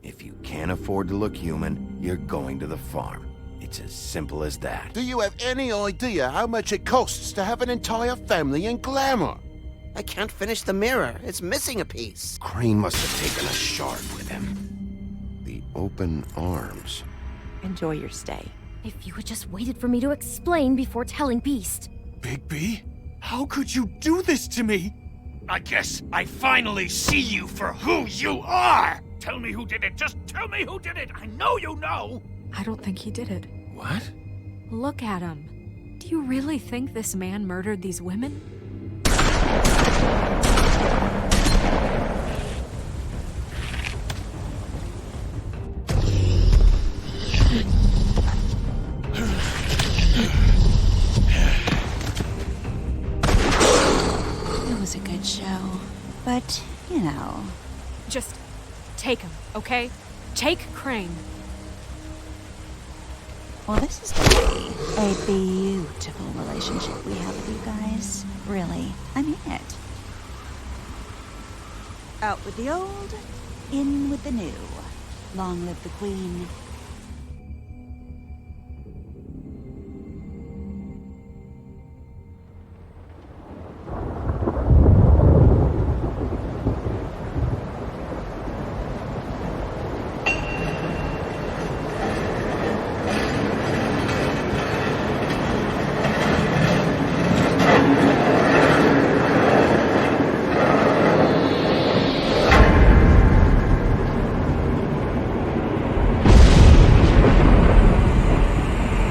If you can't afford to look human, you're going to the farm. It's as simple as that. Do you have any idea how much it costs to have an entire family in glamour? I can't finish the mirror. It's missing a piece. Crane must have taken a shard with him. The open arms. Enjoy your stay. If you had just waited for me to explain before telling Beast. Bigby? How could you do this to me? I guess I finally see you for who you are! Tell me who did it! Just tell me who did it! I know you know! I don't think he did it. What? Look at him. Do you really think this man murdered these women? It was a good show. But, you know... Just take him, okay? Take Crane. Well, this is gonna be a beautiful relationship we have with you guys. Really, I mean it. Out with the old, in with the new. Long live the Queen.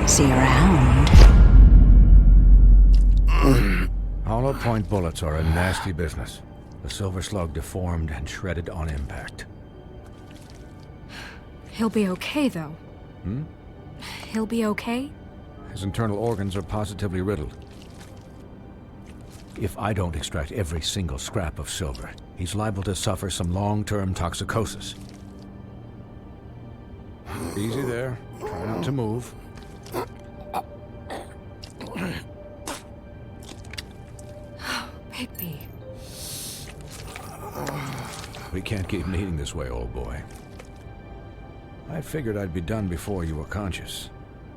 See you around. Hollow point bullets are a nasty business. The Silver Slug deformed and shredded on impact. He'll be okay, though. He'll be okay? His internal organs are positively riddled. If I don't extract every single scrap of silver, he's liable to suffer some long-term toxicosis. Easy there. Try not to move. Bigby. We can't keep needing this way, old boy. I figured I'd be done before you were conscious,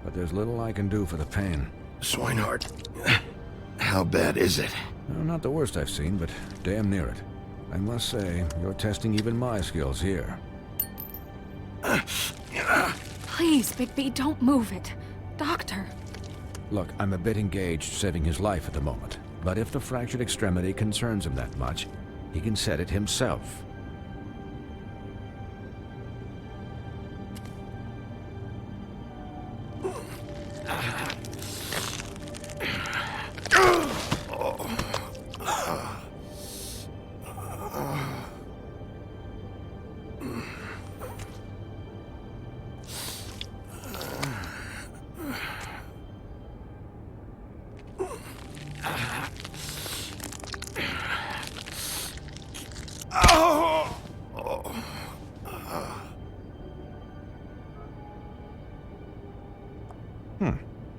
but there's little I can do for the pain. Swinehart, how bad is it? No, not the worst I've seen, but damn near it. I must say, you're testing even my skills here. Please, Bigby, don't move it. Doctor. Look, I'm a bit engaged saving his life at the moment, but if the fractured extremity concerns him that much, he can set it himself.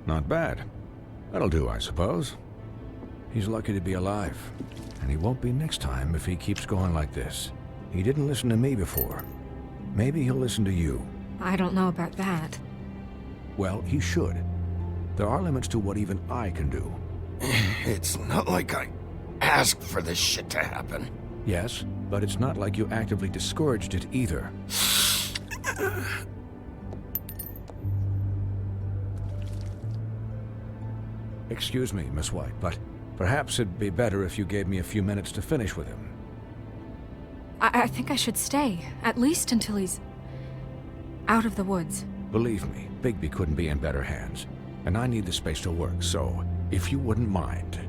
Not bad. That'll do, I suppose. He's lucky to be alive, and he won't be next time if he keeps going like this. He didn't listen to me before. Maybe he'll listen to you. I don't know about that. Well, he should. There are limits to what even I can do. It's not like I asked for this shit to happen. Yes, but it's not like you actively discouraged it either. Excuse me, Miss White, but perhaps it'd be better if you gave me a few minutes to finish with him. I think I should stay, at least until he's out of the woods. Believe me, Bigby couldn't be in better hands, and I need the space to work, so if you wouldn't mind,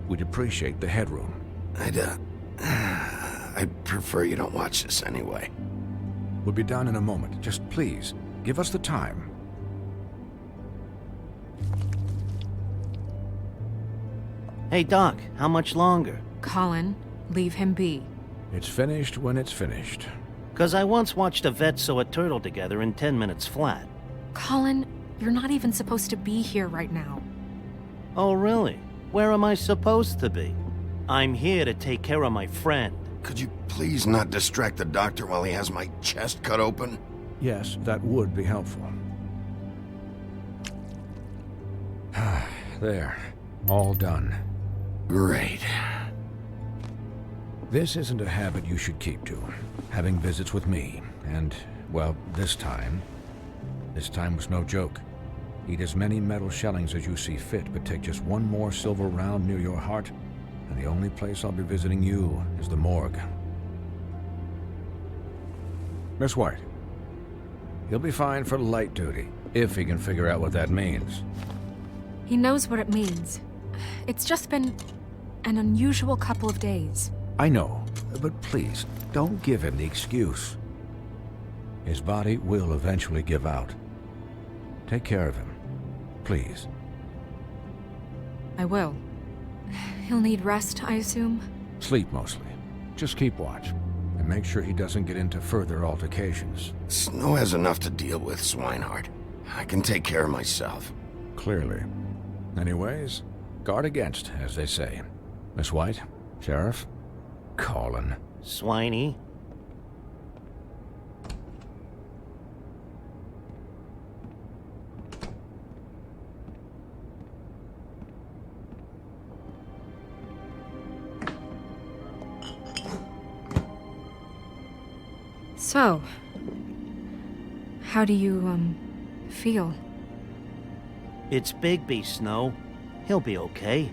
we'd appreciate the headroom. I'd prefer you don't watch this anyway. We'll be done in a moment. Just please, give us the time. Hey, Doc, how much longer? Colin, leave him be. It's finished when it's finished. 'Cause I once watched a vet sew a turtle together in 10 minutes flat. Colin, you're not even supposed to be here right now. Oh, really? Where am I supposed to be? I'm here to take care of my friend. Could you please not distract the doctor while he has my chest cut open? Yes, that would be helpful. There. All done. Great. This isn't a habit you should keep to. Having visits with me. And, well, this time was no joke. Eat as many metal shellings as you see fit, but take just one more silver round near your heart, and the only place I'll be visiting you is the morgue. Miss White. He'll be fine for light duty, if he can figure out what that means. He knows what it means. It's just been an unusual couple of days. I know, but please, don't give him the excuse. His body will eventually give out. Take care of him, please. I will. He'll need rest, I assume? Sleep mostly. Just keep watch, and make sure he doesn't get into further altercations. Snow has enough to deal with, Swinehart. I can take care of myself. Clearly. Anyways, guard against, as they say. Miss White, Sheriff, Colin. Swiney. So, how do you, feel? It's Bigby, Snow. He'll be okay.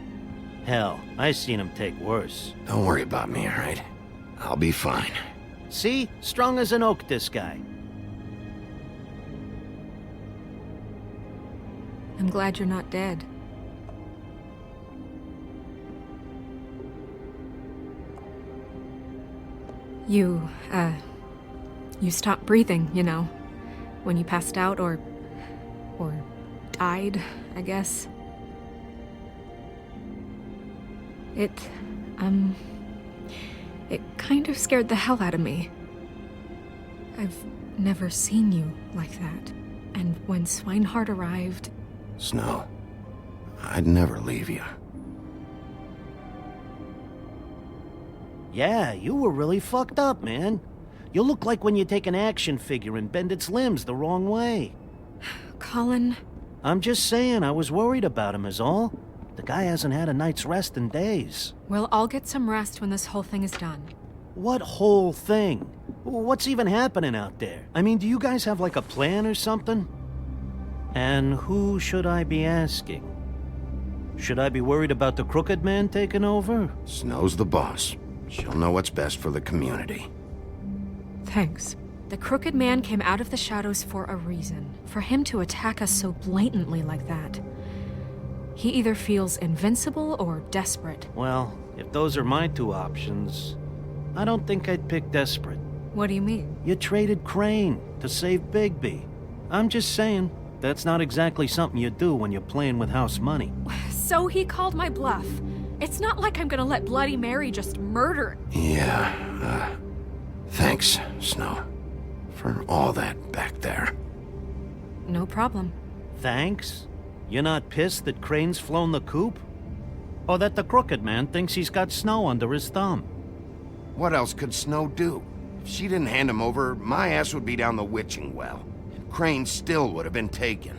Hell, I seen him take worse. Don't worry about me, all right? I'll be fine. See? Strong as an oak, this guy. I'm glad you're not dead. You stopped breathing, you know, when you passed out or died, I guess. It kind of scared the hell out of me. I've never seen you like that. And when Swinehart arrived... Snow, I'd never leave you. Yeah, you were really fucked up, man. You look like when you take an action figure and bend its limbs the wrong way. Colin... I'm just saying, I was worried about him is all. The guy hasn't had a night's rest in days. We'll all get some rest when this whole thing is done. What whole thing? What's even happening out there? I mean, do you guys have like a plan or something? And who should I be asking? Should I be worried about the Crooked Man taking over? Snow's the boss. She'll know what's best for the community. Thanks. The Crooked Man came out of the shadows for a reason. For him to attack us so blatantly like that. He either feels invincible or desperate. Well, if those are my two options, I don't think I'd pick desperate. What do you mean? You traded Crane to save Bigby. I'm just saying, that's not exactly something you do when you're playing with house money. So he called my bluff. It's not like I'm gonna let Bloody Mary just murder... Yeah, thanks, Snow, for all that back there. No problem. Thanks? You're not pissed that Crane's flown the coop? Or that the Crooked Man thinks he's got Snow under his thumb? What else could Snow do? If she didn't hand him over, my ass would be down the witching well. And Crane still would have been taken.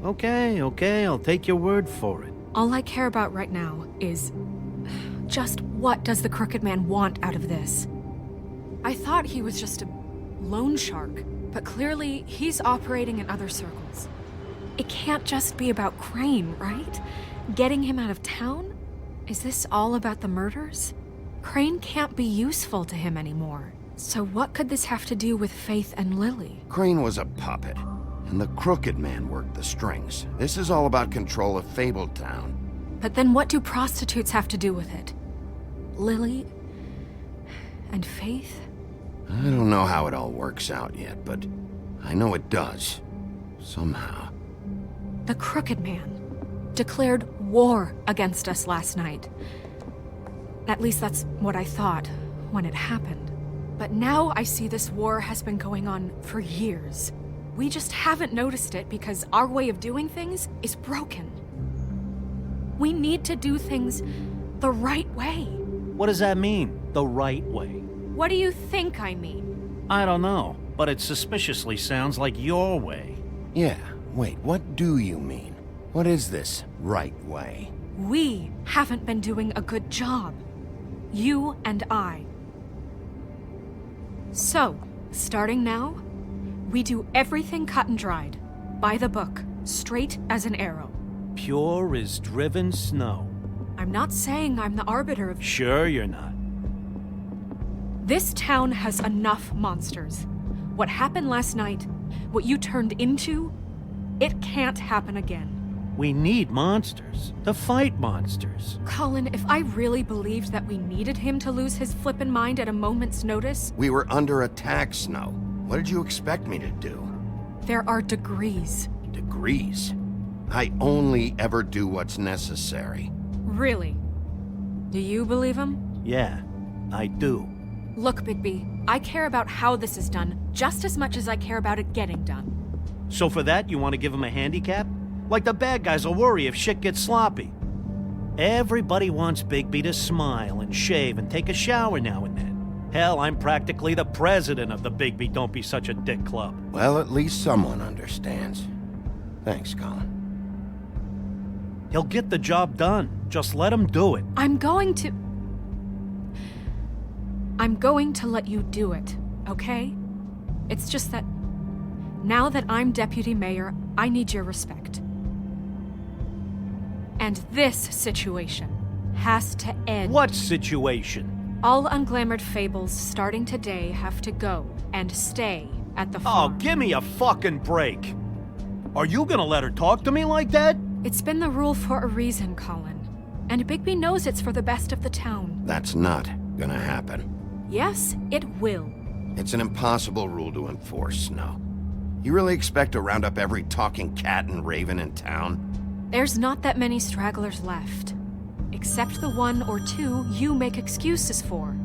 Okay, I'll take your word for it. All I care about right now is... just what does the Crooked Man want out of this? I thought he was just a loan shark, but clearly he's operating in other circles. It can't just be about Crane, right? Getting him out of town? Is this all about the murders? Crane can't be useful to him anymore. So what could this have to do with Faith and Lily? Crane was a puppet, and the Crooked Man worked the strings. This is all about control of Fabletown. But then what do prostitutes have to do with it? Lily? And Faith? I don't know how it all works out yet, but I know it does. Somehow. The Crooked Man declared war against us last night. At least that's what I thought when it happened. But now I see this war has been going on for years. We just haven't noticed it because our way of doing things is broken. We need to do things the right way. What does that mean, the right way? What do you think I mean? I don't know, but it suspiciously sounds like your way. Yeah, wait, what do you mean? What is this right way? We haven't been doing a good job. You and I. So, starting now, we do everything cut and dried. By the book, straight as an arrow. Pure as driven snow. I'm not saying I'm the arbiter of... Sure you're not. This town has enough monsters. What happened last night, what you turned into, it can't happen again. We need monsters. To fight monsters. Colin, if I really believed that we needed him to lose his flippin' mind at a moment's notice, We were under attack, Snow. What did you expect me to do? there are degrees. Degrees. I only ever do what's necessary. Really? Do you believe him? Yeah, I do. Look, Bigby, I care about how this is done just as much as I care about it getting done. So for that, you want to give him a handicap? Like the bad guys will worry if shit gets sloppy. Everybody wants Bigby to smile and shave and take a shower now and then. Hell, I'm practically the president of the Bigby Don't Be Such a Dick Club. Well, at least someone understands. Thanks, Colin. He'll get the job done. Just let him do it. I'm going to let you do it, okay? It's just that now that I'm deputy mayor, I need your respect. And this situation has to end. What situation? All unglamored fables starting today have to go and stay at the Oh, farm. give me a fucking break. Are you gonna let her talk to me like that? It's been the rule for a reason, Colin. And Bigby knows it's for the best of the town. That's not gonna happen. Yes, it will. It's an impossible rule to enforce, Snow. You really expect to round up every talking cat and raven in town? There's not that many stragglers left. Except the one or two you make excuses for.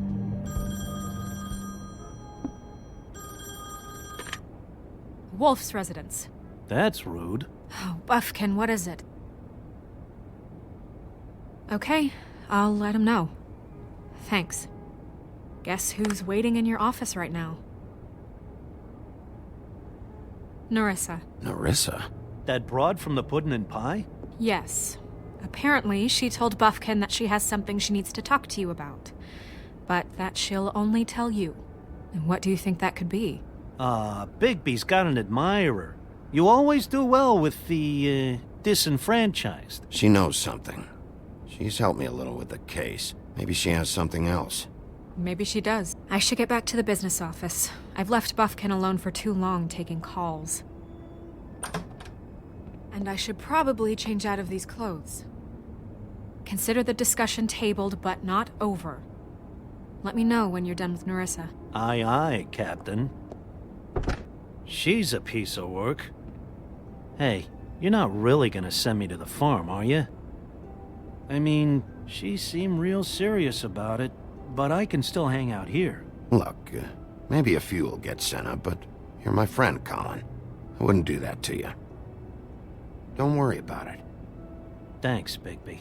Wolf's residence. That's rude. Oh, Buffkin, what is it? Okay, I'll let him know. Thanks. Guess who's waiting in your office right now? Narissa. Narissa? That broad from the puddin' and pie? Yes. Apparently, she told Buffkin that she has something she needs to talk to you about. But that she'll only tell you. And what do you think that could be? Bigby's got an admirer. You always do well with the, disenfranchised. She knows something. She's helped me a little with the case. Maybe she has something else. Maybe she does. I should get back to the business office. I've left Buffkin alone for too long taking calls. And I should probably change out of these clothes. Consider the discussion tabled, but not over. Let me know when you're done with Narissa. Aye, aye, Captain. She's a piece of work. Hey, you're not really gonna send me to the farm, are you? I mean, she seemed real serious about it, but I can still hang out here. Look, maybe a few will get sent up, but you're my friend, Colin. I wouldn't do that to you. Don't worry about it. Thanks, Bigby.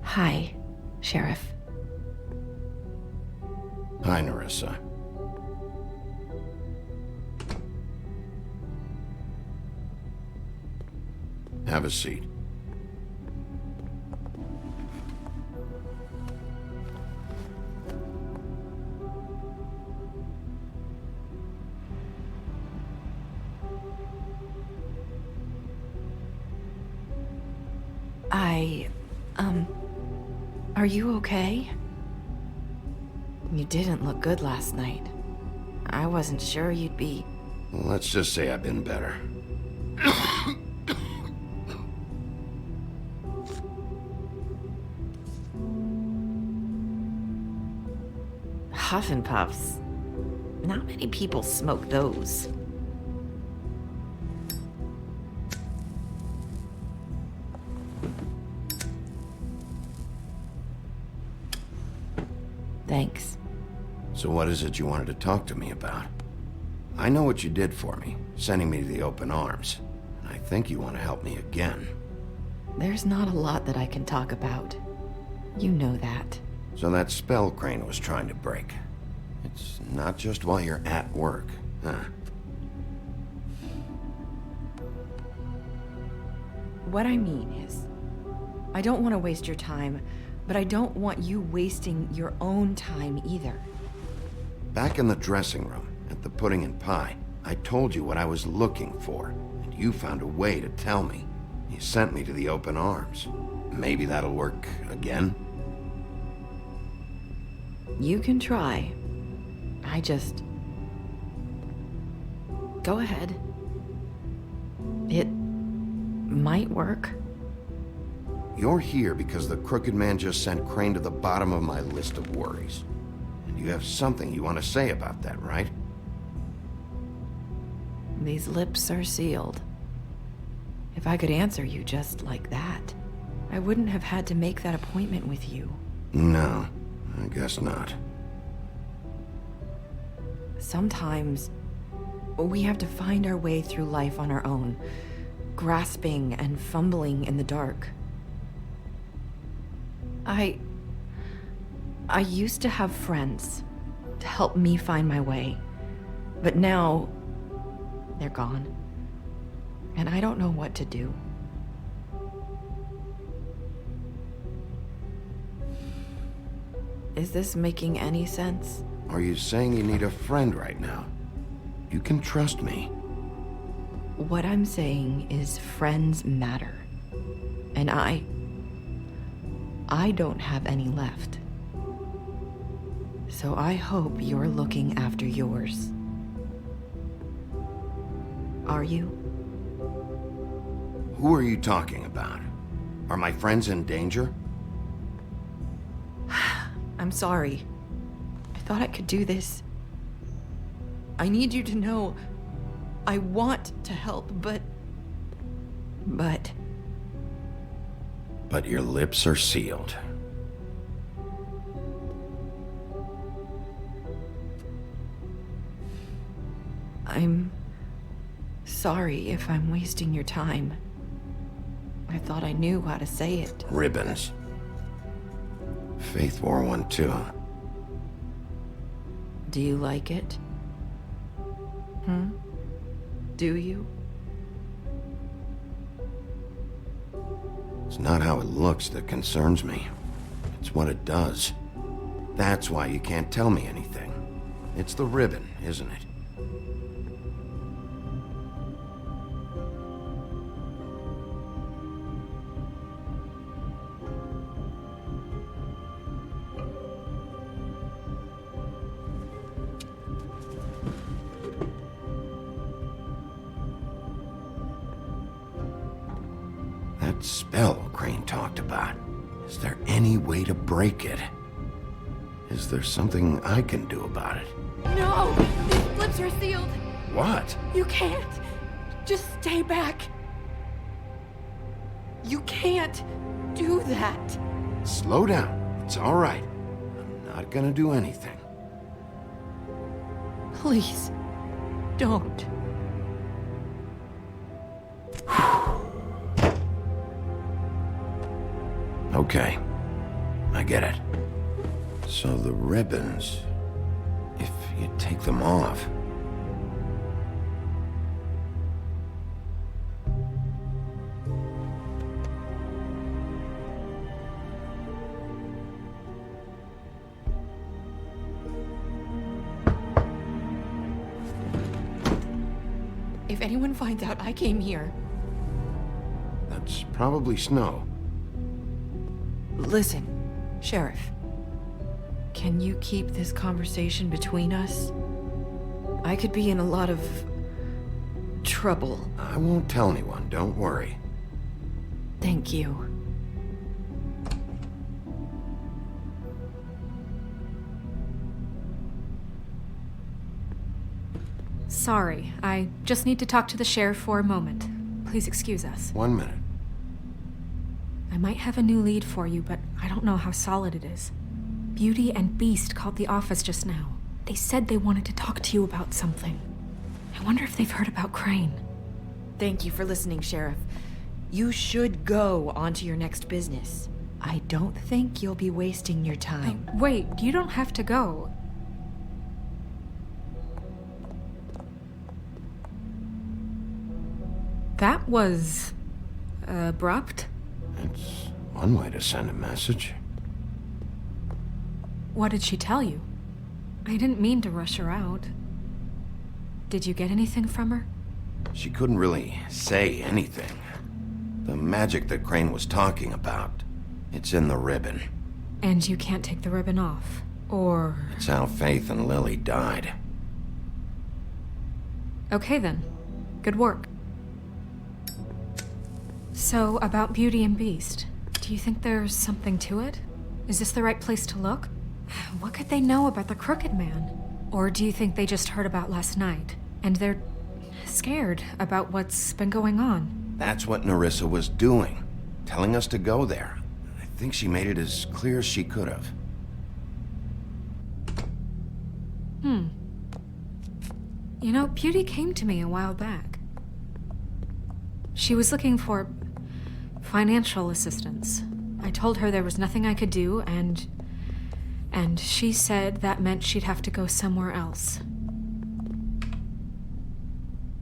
Hi, Sheriff. Hi, Narissa. Have a seat. Are you okay? You didn't look good last night. I wasn't sure you'd be... Well, let's just say I've been better. Huff and Puffs. Not many people smoke those. Thanks. So what is it you wanted to talk to me about? I know what you did for me, sending me to the open arms. And I think you want to help me again. There's not a lot that I can talk about. You know that. So that spell Crane was trying to break. It's not just while you're at work, huh? What I mean is, I don't want to waste your time, but I don't want you wasting your own time either. Back in the dressing room, at the pudding and pie, I told you what I was looking for, and you found a way to tell me. You sent me to the open arms. Maybe that'll work again? You can try. I just... Go ahead. It might work. You're here because the Crooked Man just sent Crane to the bottom of my list of worries. And you have something you want to say about that, right? These lips are sealed. If I could answer you just like that, I wouldn't have had to make that appointment with you. No, I guess not. Sometimes, we have to find our way through life on our own, grasping and fumbling in the dark. I used to have friends to help me find my way, but now they're gone, and I don't know what to do. Is this making any sense? Are you saying you need a friend right now? You can trust me. What I'm saying is friends matter, and I don't have any left. So I hope you're looking after yours. Are you? Who are you talking about? Are my friends in danger? I'm sorry. I thought I could do this. I need you to know I want to help, but But your lips are sealed. I'm sorry if I'm wasting your time. I thought I knew how to say it. Ribbons. Faith wore one too. Do you like it? Do you? It's not how it looks that concerns me. It's what it does. That's why you can't tell me anything. It's the ribbon, isn't it? That spell Crane talked about. Is there any way to break it? Is there something I can do about it? No! These lips are sealed! What? You can't! Just stay back! You can't do that! Slow down. It's all right. I'm not gonna do anything. Please, don't. Okay. I get it. So the ribbons, if you take them off... If anyone finds out I came here... That's probably Snow. Listen, Sheriff. Can you keep this conversation between us? I could be in a lot of... trouble. I won't tell anyone, don't worry. Thank you. Sorry, I just need to talk to the sheriff for a moment. Please excuse us. 1 minute. I might have a new lead for you, but I don't know how solid it is. Beauty and Beast called the office just now. They said they wanted to talk to you about something. I wonder if they've heard about Crane. Thank you for listening, Sheriff. You should go on to your next business. I don't think you'll be wasting your time. Wait, you don't have to go. That was... abrupt? It's one way to send a message. What did she tell you? I didn't mean to rush her out. Did you get anything from her? She couldn't really say anything. The magic that Crane was talking about, it's in the ribbon. And you can't take the ribbon off, or... It's how Faith and Lily died. Okay then. Good work. So, about Beauty and Beast, do you think there's something to it? Is this the right place to look? What could they know about the Crooked Man? Or do you think they just heard about last night, and they're scared about what's been going on? That's what Nerissa was doing, telling us to go there. I think she made it as clear as she could have. You know, Beauty came to me a while back. She was looking for financial assistance. I told her there was nothing I could do, and she said that meant she'd have to go somewhere else.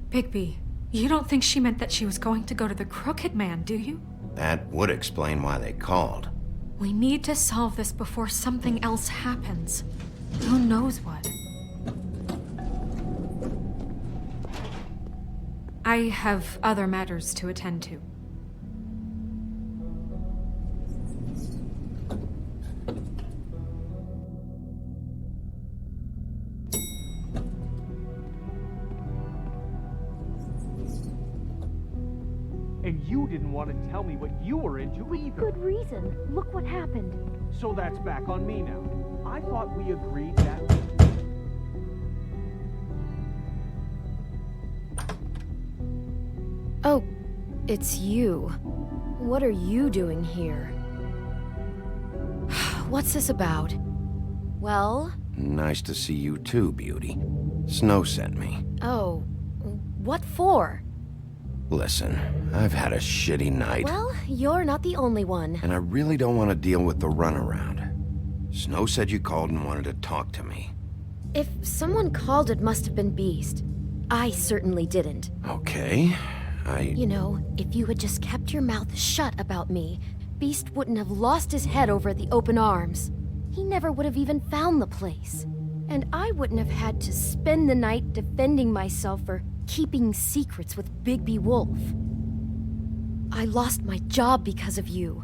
Bigby, you don't think she meant that she was going to go to the Crooked Man, do you? That would explain why they called. We need to solve this before something else happens. Who knows what? I have other matters to attend to. And you didn't want to tell me what you were into either. Good reason. Look what happened. So that's back on me now. I thought we agreed that... Oh, it's you. What are you doing here? What's this about? Well? Nice to see you too, Beauty. Snow sent me. Oh, what for? Listen, I've had a shitty night. Well, you're not the only one. And I really don't want to deal with the runaround. Snow said you called and wanted to talk to me. If someone called, it must have been Beast. I certainly didn't. Okay, You know, if you had just kept your mouth shut about me, Beast wouldn't have lost his head over at the open arms. He never would have even found the place. And I wouldn't have had to spend the night defending myself for keeping secrets with Bigby Wolf. I lost my job because of you.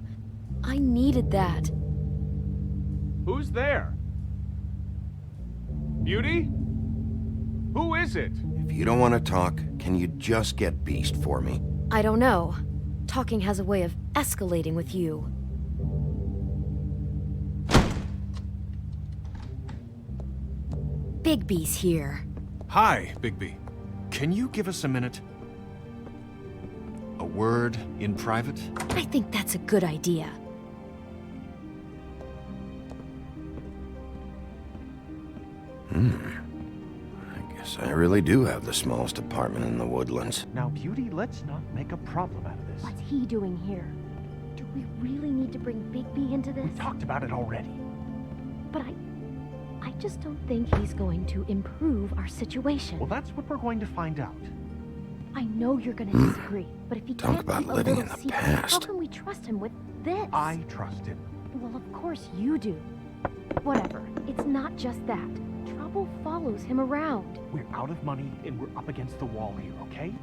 I needed that. Who's there? Beauty? Who is it? if you don't want to talk, can you just get Beast for me? I don't know. Talking has a way of escalating with you. Bigby's here. Hi, Bigby. Can you give us a minute? A word in private? I think that's a good idea. I guess I really do have the smallest apartment in the Woodlands. Now, Beauty, let's not make a problem out of this. What's he doing here? Do we really need to bring Bigby into this? We talked about it already. But I just don't think he's going to improve our situation. Well, that's what we're going to find out. I know you're going to disagree, but if he Talk can't about keep a living little in the secret, past. how can we trust him with this? I trust him. Well, of course you do. Whatever. It's not just that. Trouble follows him around. We're out of money and we're up against the wall here, okay?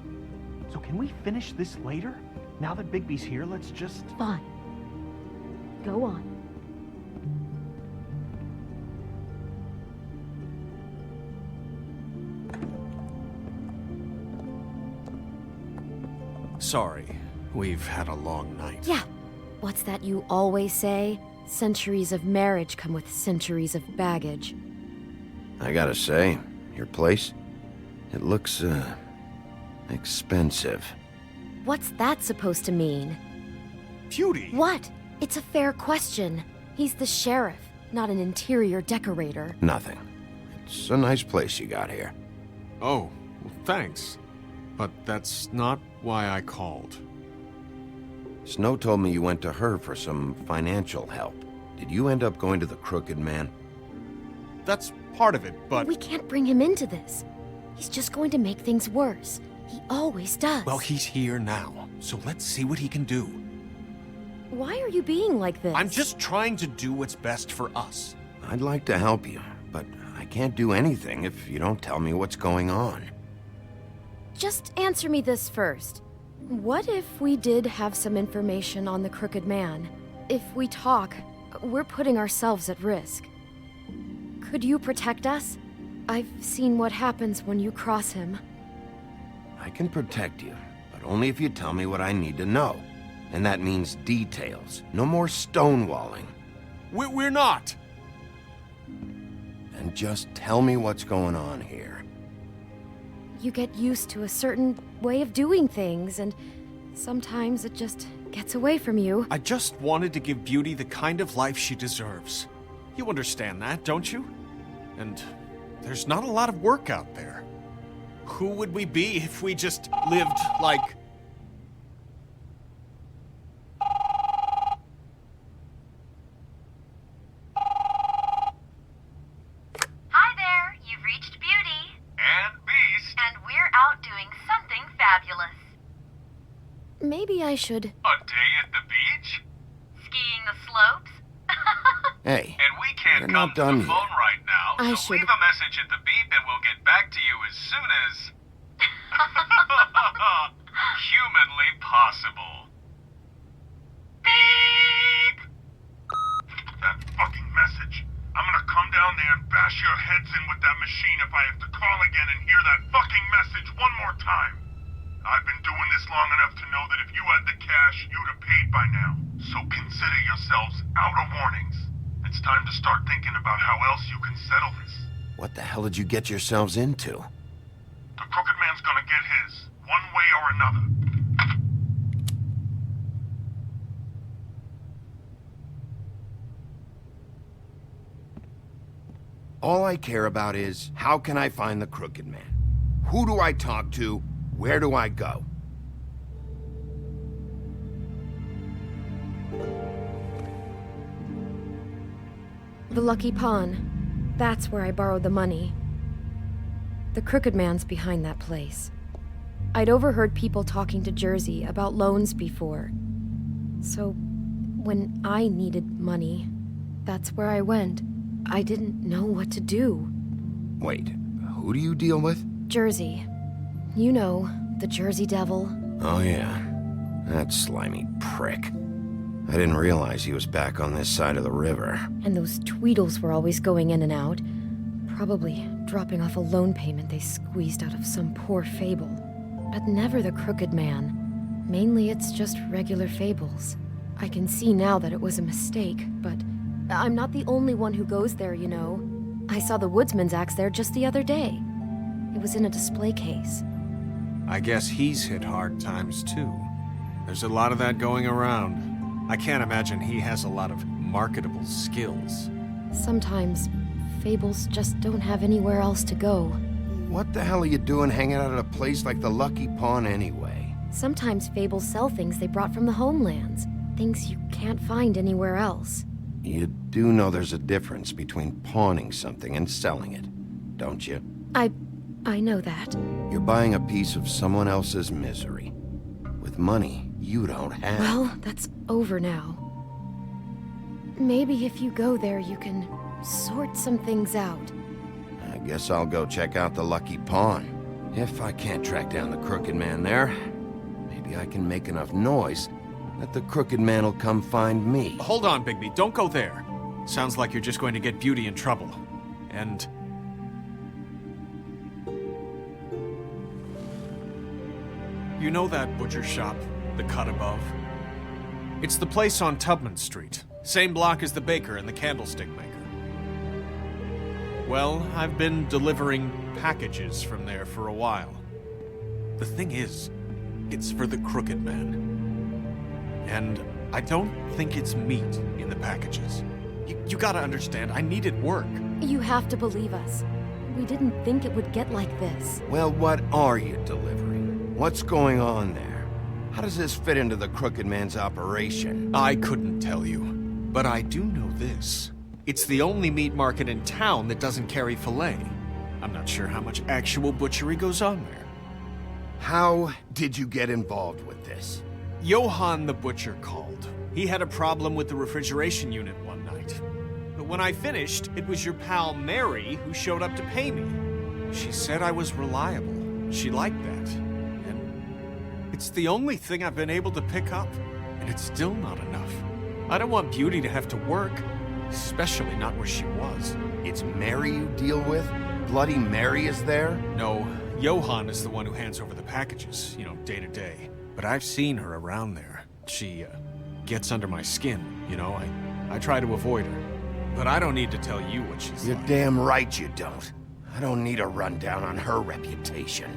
So can we finish this later? Now that Bigby's here, let's just... Fine. Go on. Sorry, we've had a long night. Yeah. What's that you always say? Centuries of marriage come with centuries of baggage. I gotta say, your place, it looks, expensive. What's that supposed to mean? Beauty! What? It's a fair question. He's the sheriff, not an interior decorator. Nothing. It's a nice place you got here. Oh, well, thanks. But that's not why I called. Snow told me you went to her for some financial help. Did you end up going to the Crooked Man? That's part of it, but... We can't bring him into this. He's just going to make things worse. He always does. Well, he's here now, so let's see what he can do. Why are you being like this? I'm just trying to do what's best for us. I'd like to help you, but I can't do anything if you don't tell me what's going on. Just answer me this first. What if we did have some information on the Crooked Man? If we talk, we're putting ourselves at risk. Could you protect us? I've seen what happens when you cross him. I can protect you, but only if you tell me what I need to know. And that means details. No more stonewalling. We're not! And just tell me what's going on here. You get used to a certain way of doing things, and sometimes it just gets away from you. I just wanted to give Beauty the kind of life she deserves. You understand that, don't you? And there's not a lot of work out there. Who would we be if we just lived like... Hi there, you've reached Beauty. And Beast. And we're out doing something fabulous. Maybe I should... A day at the beach? Skiing the slopes? Hey, And we can't we're come not to done the yet. phone right now, I so should- leave a message at the beep and we'll get back to you as soon as... humanly possible. Beep! That fucking message. I'm gonna come down there and bash your heads in with that machine if I have to call again and hear that fucking message one more time. I've been doing this long enough to know that if you had the cash, you'd have paid by now. So consider yourselves out of warnings. It's time to start thinking about how else you can settle this. What the hell did you get yourselves into? The Crooked Man's gonna get his, one way or another. All I care about is, how can I find the Crooked Man? Who do I talk to? Where do I go? The Lucky Pawn. That's where I borrowed the money. The Crooked Man's behind that place. I'd overheard people talking to Jersey about loans before. So, when I needed money, that's where I went. I didn't know what to do. Wait, who do you deal with? Jersey. You know, the Jersey Devil. Oh yeah, that slimy prick. I didn't realize he was back on this side of the river. And those Tweedles were always going in and out. Probably dropping off a loan payment they squeezed out of some poor fable. But never the Crooked Man. Mainly it's just regular fables. I can see now that it was a mistake, but I'm not the only one who goes there, you know. I saw the woodsman's axe there just the other day. It was in a display case. I guess he's hit hard times too. There's a lot of that going around. I can't imagine he has a lot of marketable skills. Sometimes, fables just don't have anywhere else to go. What the hell are you doing hanging out at a place like the Lucky Pawn anyway? Sometimes fables sell things they brought from the homelands. Things you can't find anywhere else. You do know there's a difference between pawning something and selling it, don't you? I know that. You're buying a piece of someone else's misery. With money you don't have. Well, that's over now. Maybe if you go there, you can sort some things out. I guess I'll go check out the Lucky Pawn. If I can't track down the Crooked Man there, maybe I can make enough noise that the Crooked Man will come find me. Hold on, Bigby. Don't go there. Sounds like you're just going to get Beauty in trouble. And... you know that butcher shop, the cut above? It's the place on Tubman Street. Same block as the baker and the candlestick maker. Well, I've been delivering packages from there for a while. The thing is, it's for the Crooked Man. And I don't think it's meat in the packages. You gotta understand, I needed work. You have to believe us. We didn't think it would get like this. Well, what are you delivering? What's going on there? How does this fit into the Crooked Man's operation? I couldn't tell you, but I do know this. It's the only meat market in town that doesn't carry filet. I'm not sure how much actual butchery goes on there. How did you get involved with this? Johann the butcher called. He had a problem with the refrigeration unit one night. But when I finished, it was your pal Mary who showed up to pay me. She said I was reliable. She liked that. And it's the only thing I've been able to pick up. And it's still not enough. I don't want Beauty to have to work. Especially not where she was. It's Mary you deal with? Bloody Mary is there? No, Johann is the one who hands over the packages, day to day. But I've seen her around there. She, gets under my skin, I try to avoid her. But I don't need to tell you what she's You're like. damn right you don't. I don't need a rundown on her reputation.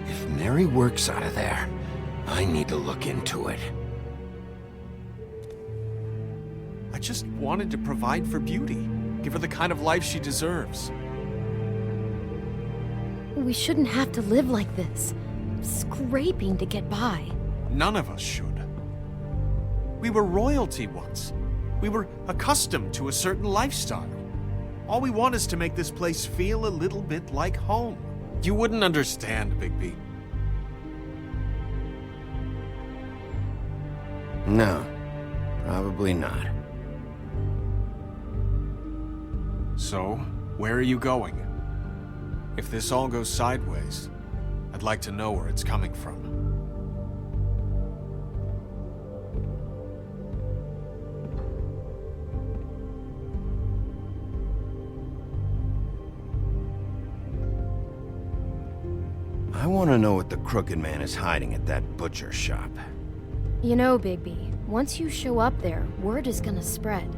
If Mary works out of there, I need to look into it. I just wanted to provide for Beauty. Give her the kind of life she deserves. We shouldn't have to live like this, scraping to get by. None of us should. We were royalty once. We were accustomed to a certain lifestyle. All we want is to make this place feel a little bit like home. You wouldn't understand, Bigby. No, probably not. So, where are you going? If this all goes sideways, I'd like to know where it's coming from. I want to know what the Crooked Man is hiding at that butcher shop. You know, Bigby, once you show up there, word is gonna spread.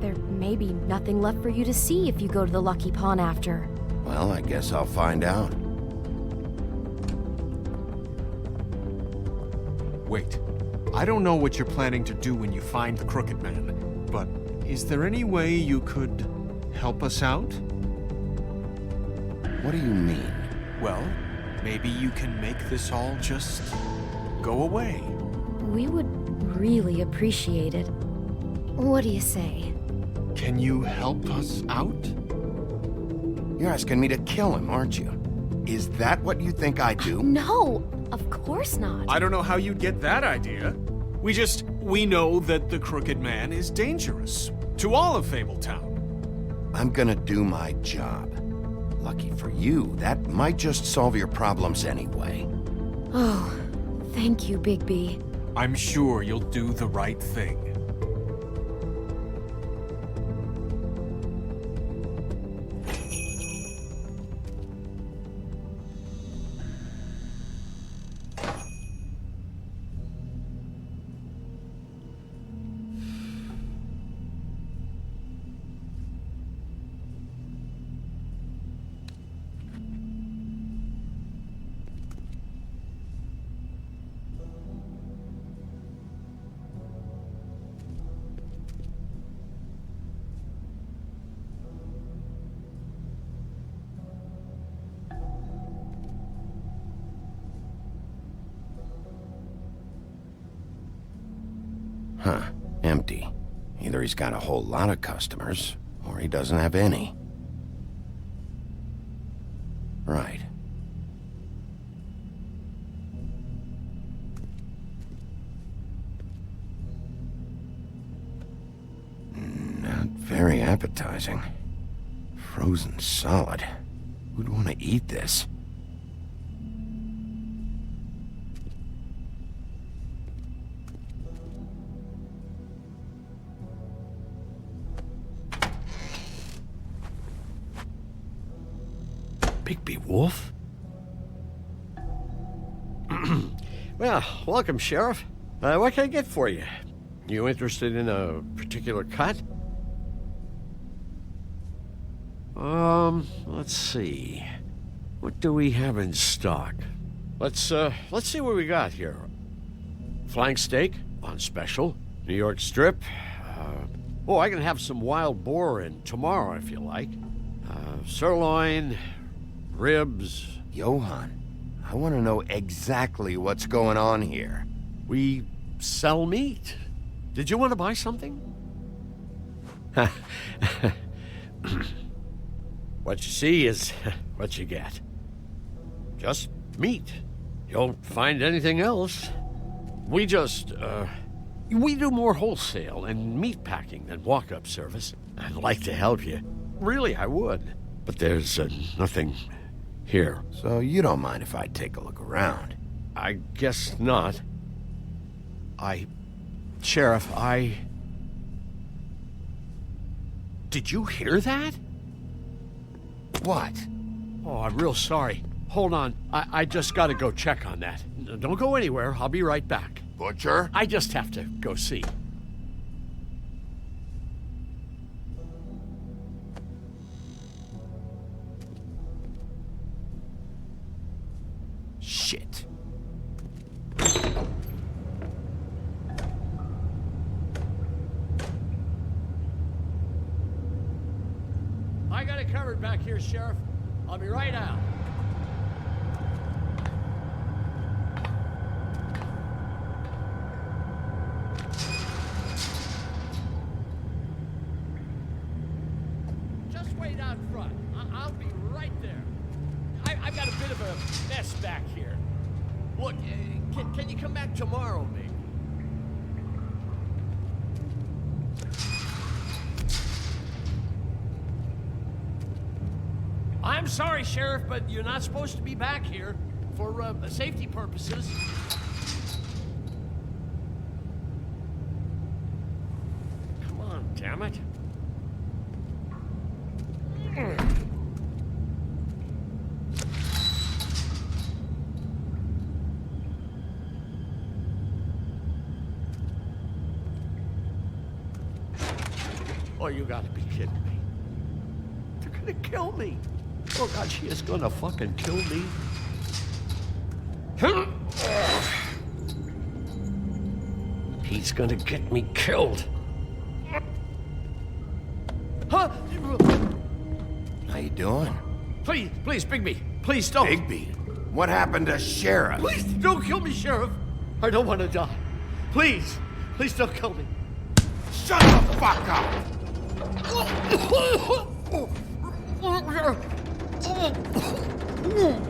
There may be nothing left for you to see if you go to the Lucky Pawn after. Well, I guess I'll find out. Wait. I don't know what you're planning to do when you find the Crooked Man, but is there any way you could help us out? What do you mean? Well, maybe you can make this all just go away. We would really appreciate it. What do you say? Can you help us out? You're asking me to kill him, aren't you? Is that what you think I do? No, of course not. I don't know how you'd get that idea. We know that the Crooked Man is dangerous. To all of Fabletown. I'm gonna do my job. Lucky for you, that might just solve your problems anyway. Oh, thank you, Bigby. I'm sure you'll do the right thing. Huh. Empty. Either he's got a whole lot of customers, or he doesn't have any. Right. Not very appetizing. Frozen solid. Who'd want to eat this? Bigby Wolf? Well, welcome, Sheriff. What can I get for you? You interested in a particular cut? Let's see. What do we have in stock? Let's see what we got here. Flank steak on special. New York strip. I can have some wild boar in tomorrow if you like. Sirloin, ribs. Johann, I want to know exactly what's going on here. We sell meat. Did you want to buy something? What you see is what you get. Just meat. You don't find anything else. We do more wholesale and meat packing than walk-up service. I'd like to help you. Really, I would. But there's nothing here. So you don't mind if I take a look around? I guess not. Sheriff, Did you hear that? What? Oh, I'm real sorry. Hold on. I just gotta go check on that. Don't go anywhere. I'll be right back. Butcher? I just have to go see. Shit. I got it covered back here, Sheriff. I'll be right out. Just wait out front. I'll be right there. I've got a bit of a mess back here. Look, can you come back tomorrow, maybe? I'm sorry, Sheriff, but you're not supposed to be back here for safety purposes. Come on, damn it. Oh, you gotta be kidding me. They're gonna kill me. Oh, God, she is gonna fucking kill me. He's gonna get me killed. Huh? How you doing? Please, Bigby, please don't. Bigby? What happened to Sheriff? Please don't kill me, Sheriff. I don't want to die. Please don't kill me. Shut the fuck up!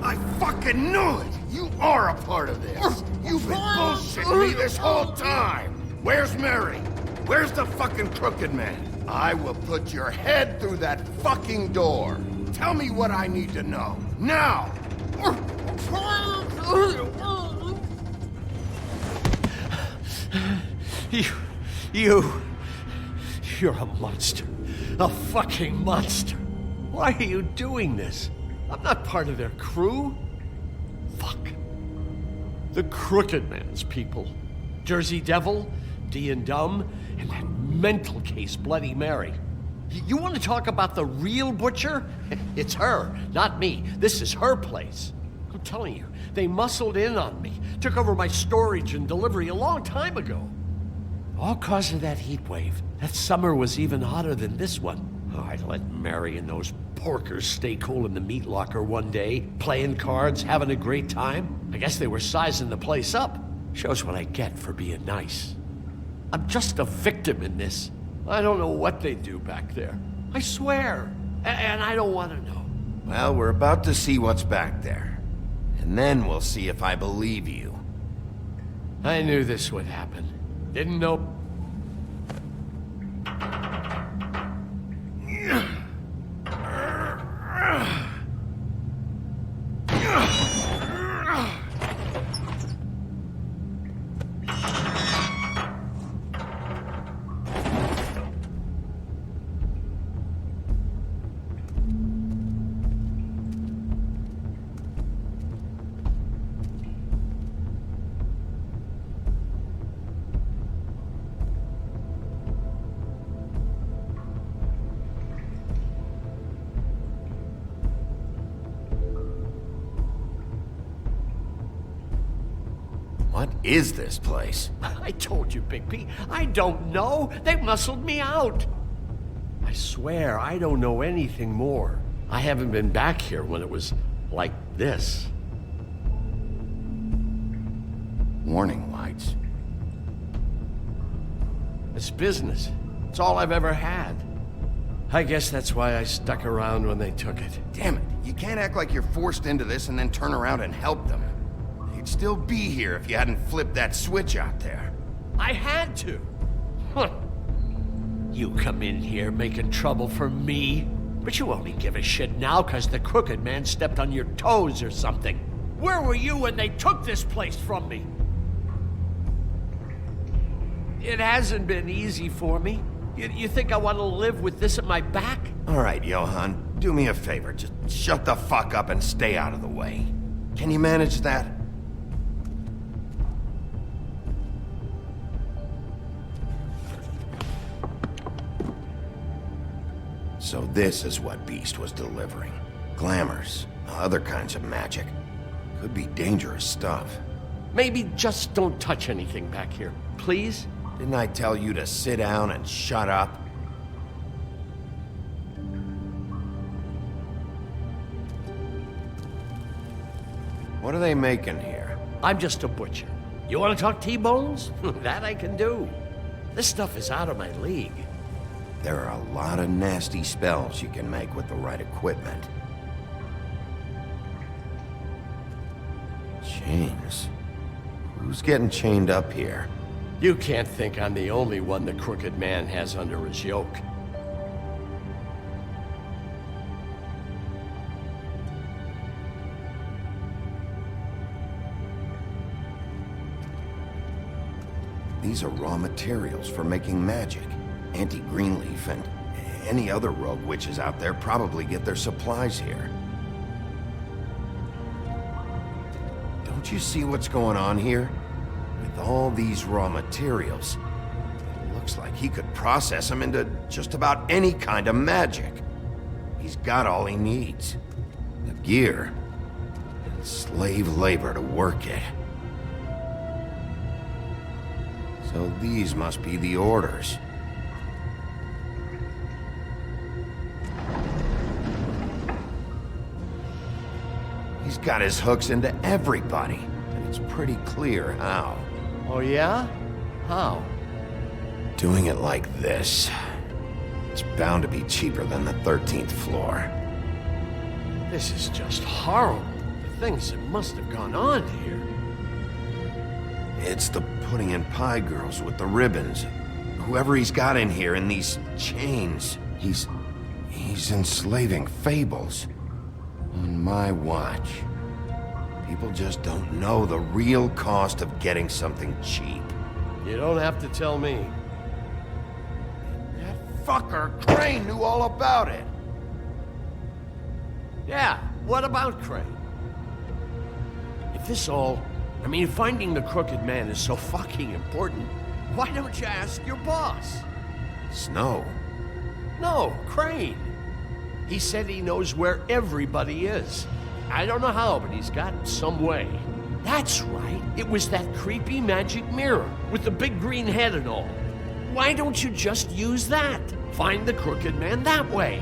I fucking knew it! You are a part of this! You've been bullshitting me this whole time! Where's Mary? Where's the fucking crooked man? I will put your head through that fucking door! Tell me what I need to know! Now! You're a monster. A fucking monster. Why are you doing this? I'm not part of their crew. Fuck. The Crooked Man's people. Jersey Devil, D and Dumb, and that mental case, Bloody Mary. You want to talk about the real butcher? It's her, not me. This is her place. I'm telling you, they muscled in on me, took over my storage and delivery a long time ago. All cause of that heat wave. That summer was even hotter than this one. Oh, I'd let Mary and those porkers stay cool in the meat locker one day, playing cards, having a great time. I guess they were sizing the place up. Shows what I get for being nice. I'm just a victim in this. I don't know what they do back there. I swear. And I don't want to know. Well, we're about to see what's back there. And then we'll see if I believe you. I knew this would happen. Didn't know... What is this place? I told you, Bigby. I don't know. They muscled me out. I swear, I don't know anything more. I haven't been back here when it was like this. Warning lights. It's business. It's all I've ever had. I guess that's why I stuck around when they took it. Damn it, you can't act like you're forced into this and then turn around and help them. You'd still be here if you hadn't flipped that switch out there. I had to. Huh. You come in here making trouble for me, but you only give a shit now because the crooked man stepped on your toes or something. Where were you when they took this place from me? It hasn't been easy for me. You think I want to live with this at my back? All right, Johan, do me a favor. Just shut the fuck up and stay out of the way. Can you manage that? So this is what Beast was delivering. Glamours, other kinds of magic. Could be dangerous stuff. Maybe just don't touch anything back here, please? Didn't I tell you to sit down and shut up? What are they making here? I'm just a butcher. You want to talk T-bones? That I can do. This stuff is out of my league. There are a lot of nasty spells you can make with the right equipment. Chains? Who's getting chained up here? You can't think I'm the only one the crooked man has under his yoke. These are raw materials for making magic. Auntie Greenleaf and any other rogue witches out there probably get their supplies here. Don't you see what's going on here? With all these raw materials, it looks like he could process them into just about any kind of magic. He's got all he needs. The gear and slave labor to work it. So these must be the orders. He's got his hooks into everybody, and it's pretty clear how. Oh yeah? How? Doing it like this. It's bound to be cheaper than the 13th floor. This is just horrible. The things that must have gone on here. It's the pudding and pie girls with the ribbons. Whoever he's got in here in these chains, he's enslaving fables. On my watch. People just don't know the real cost of getting something cheap. You don't have to tell me. That fucker Crane knew all about it. Yeah, what about Crane? If this all... I mean, finding the crooked man is so fucking important, why don't you ask your boss? Snow? No, Crane. He said he knows where everybody is. I don't know how, but he's got some way. That's right. It was that creepy magic mirror with the big green head and all. Why don't you just use that? Find the crooked man that way.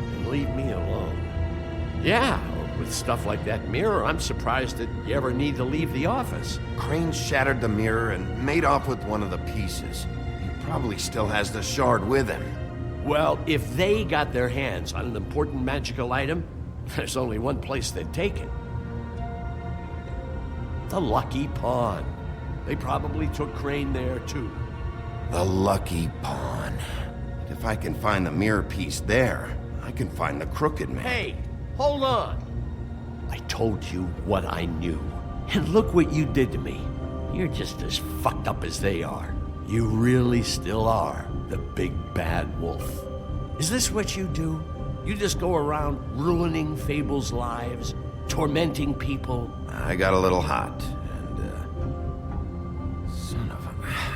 And leave me alone. Yeah, with stuff like that mirror, I'm surprised that you ever need to leave the office. Crane shattered the mirror and made off with one of the pieces. He probably still has the shard with him. Well, if they got their hands on an important magical item, there's only one place they'd take it. The Lucky Pawn. They probably took Crane there, too. The Lucky Pawn. If I can find the mirror piece there, I can find the crooked man. Hey, hold on. I told you what I knew. And look what you did to me. You're just as fucked up as they are. You really still are the big bad wolf. Is this what you do? You just go around ruining Fable's lives, tormenting people? I got a little hot, and, son of a...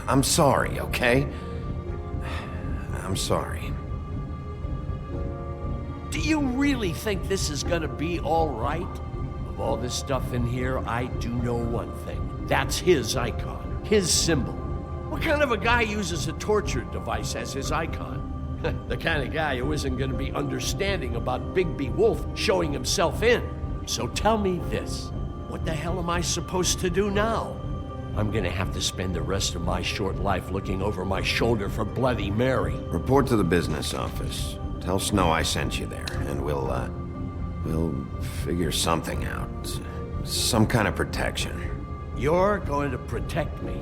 I'm sorry, okay? I'm sorry. Do you really think this is gonna be all right? Of all this stuff in here, I do know one thing. That's his icon, his symbol. What kind of a guy uses a torture device as his icon? The kind of guy who isn't going to be understanding about Bigby Wolf showing himself in. So tell me this. What the hell am I supposed to do now? I'm gonna have to spend the rest of my short life looking over my shoulder for Bloody Mary. Report to the business office. Tell Snow I sent you there, and we'll figure something out. Some kind of protection. You're going to protect me.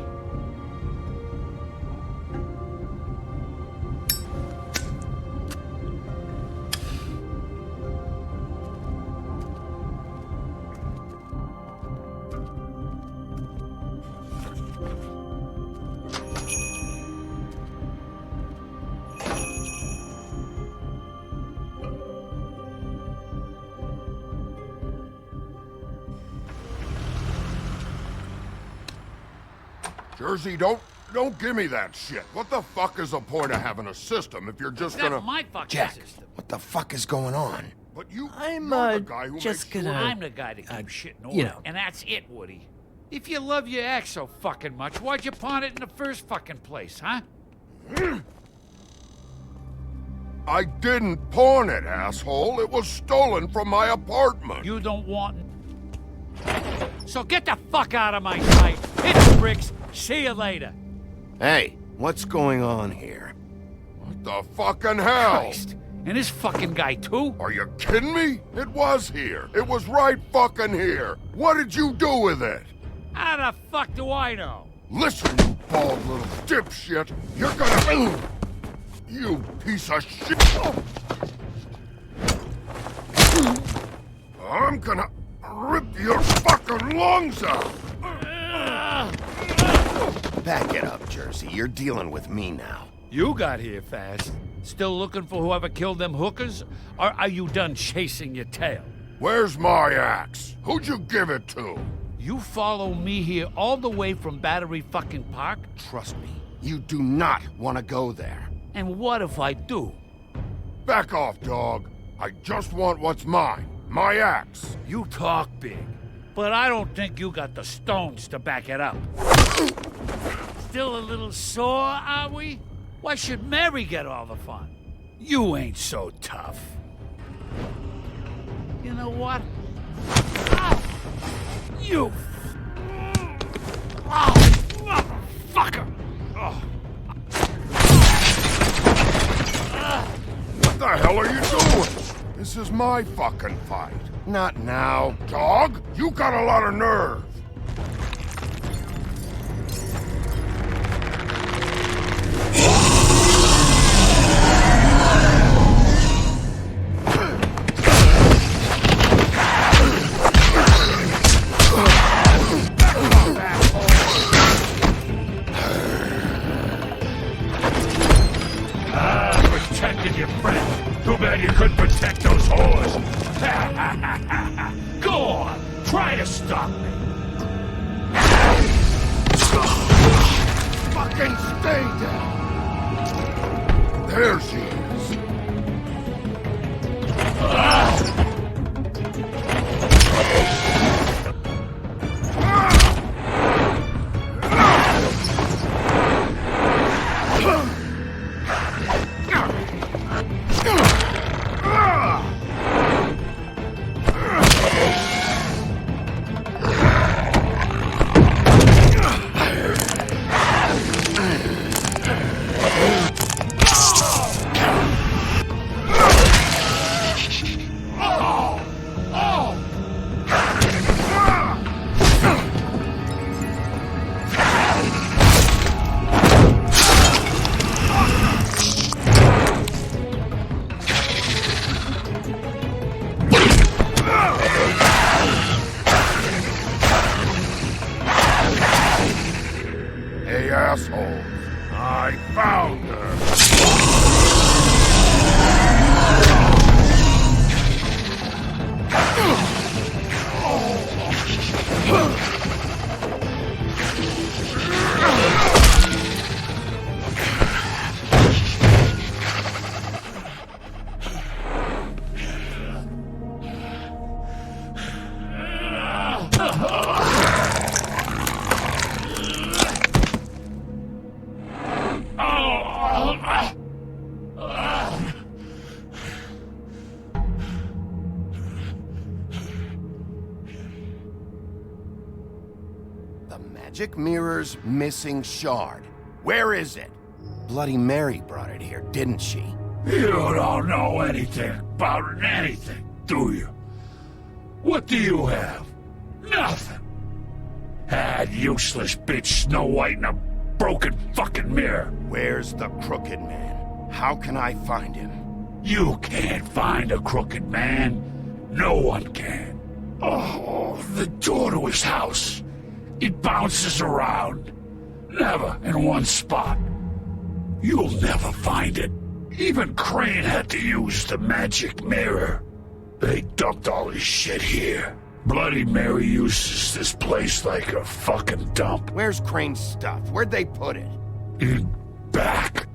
Jersey, don't give me that shit. What the fuck is the point of having a system if you're just That's gonna... my fucking Jack, system. what the fuck is going on? But you're I'm the guy who just makes gonna. sure... I'm the guy that keeps shit in order, you know. and that's it, Woody. If you love your ex so fucking much, why'd you pawn it in the first fucking place, huh? I didn't pawn it, asshole. It was stolen from my apartment. You don't want. So get the fuck out of my sight. Hit the bricks. See you later. Hey, what's going on here? What the fucking hell? Christ. And this fucking guy, too? Are you kidding me? It was here. It was right fucking here. What did you do with it? How the fuck do I know? Listen, you bald little dipshit. You're gonna... You piece of shit. I'm gonna rip your fucking lungs out. Back it up, Jersey. You're dealing with me now. You got here fast. Still looking for whoever killed them hookers? Or are you done chasing your tail? Where's my axe? Who'd you give it to? You follow me here all the way from Battery fucking Park? Trust me, you do not want to go there. And what if I do? Back off, dog. I just want what's mine. My axe. You talk big, but I don't think you got the stones to back it up. Still a little sore, are we? Why should Mary get all the fun? You ain't so tough. You know what? Ow! You! Oh, motherfucker! Oh. What the hell are you doing? This is my fucking fight. Not now. Dog, you got a lot of nerve. Protected your friend. Too bad you couldn't protect those whores. Go on, try to stop me. Fucking stay down. There she is. The magic mirror's missing shard. Where is it? Bloody Mary brought it here, didn't she? You don't know anything about anything, do you? What do you have? Nothing. That useless bitch Snow White in a broken fucking mirror. Where's the Crooked Man? How can I find him? You can't find a crooked man. No one can. Oh, the door to his house. It bounces around. Never in one spot. You'll never find it. Even Crane had to use the magic mirror. They dumped all his shit here. Bloody Mary uses this place like a fucking dump. Where's Crane's stuff? Where'd they put it? In back.